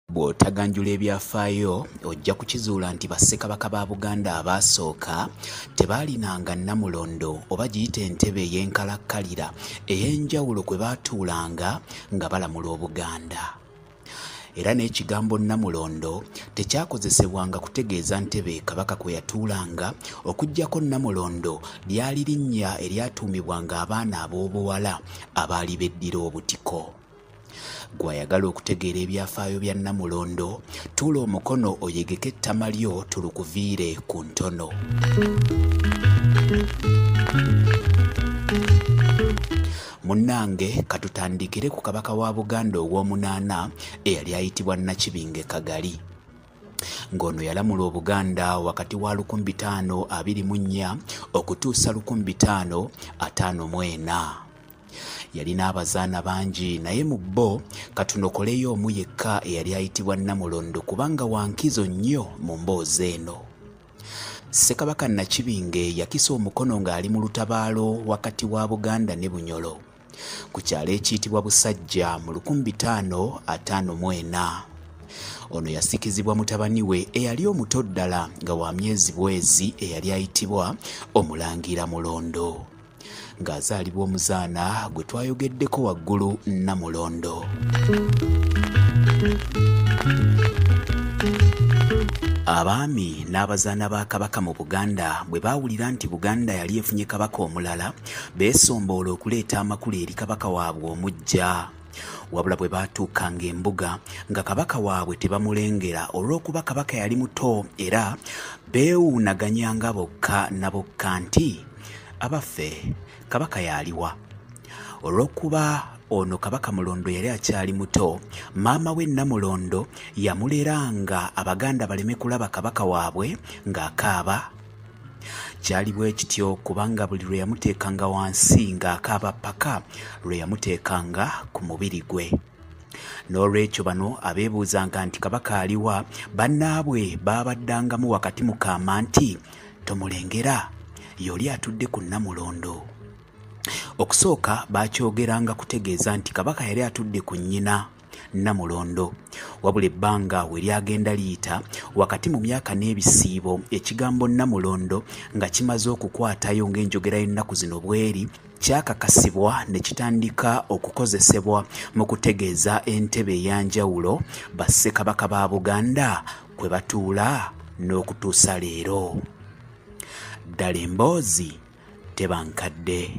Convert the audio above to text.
Bw'otaganjula ebyafaayo ojja kukizuula nti bassekabaka ba Buganda abaasooka tebaalinanga namulondo oba giyite entebbe ey'enkalakkalira ey'enjawulo kwe baatuulanga nga balamula Obuganda. Era n'ekigambo namulondo tekyakozesebwanga kutegeeza ntebbe kabaka kwe yatuulanga, okuggyako namulondo lyali linnya eryatuumibwanga abaana ab'obuwala abaali beddira obutiko. Gw'ayagala okutegeera ebyafaayo bya namulondo, tuula omukono oyegeke ettama lyo tulukuviire ku ntono. Munnange katutandikire ku kabaka wa Buganda ow'omunaana eyali ayitibwa Nakibinge Kagali. Ng'ono yalamula Obuganda wakati wa 1524 okutuusa 1554. Yalina abazaana bangi naye mu bo katunokoleyo omu yekka eyali ayitibwa Namulondo kubanga wankizo nnyo mu mboozi eno. Ssekabaka Nakibinge yakisa omukono ng'ali mu lutabaalo wakati wa Buganda ne Bunyolo ku kyalo ekiyitibwa Busajja mu 1554. Ono yasikizibwa mutabani we eyali omuto ddala nga wa myezi bwezi eyali ayitibwa Omulangira Mulondo, ng'azaalibwa omuzaana gwe twayogeddeko waggulu Namulondo. Abaami n'abazaana ba kabaka mu Buganda bwe baawulira nti Buganda yali efunye kabaka omulala beesomboola okuleeta amakulu eri kabaka waabwe omuggya. Wabula bwe baatuukanga embuga nga kabaka waabwe tebamulengera olw'okuba kabaka yali muto era beewuunaganyanga bokka na bokka nti abaffe kabaka yaliwa. Olw'okuba ono kabaka Mulondo yali akyali muto, maama we Namulondo yamuleranga Abaganda baleme kulaba kabaka waabwe ng'akaaba. Kyali bwe kityo kubanga buli lwe yamuteekanga wansi ng'akaaba paka lwe yamuteekanga ku mubiri gwe. N'olwekyo bano abeebuuzanga nti kabaka aliwa, bannaabwe baabaddangamu wakati mu kaama nti tomulengera, y'oli atudde ku Namulondo. Okusooka baakyogeranga kutegeeza nti kabaka yali atudde ku nnyina Namulondo. Wabula ebbanga we lyagenda liyita, wakati mu myaka n'ebisiibo ekigambo Namulondo nga kimaze okukwatayo ng'enjogera y'ennaku zino bweri, kyakakasibwa ne kitandika okukozesebwa mu kutegeeza entebbe ey'enjawulo bassekabaka ba Buganda kwe batuula n'okutuusa leero. Ddala emboozi teba nkadde.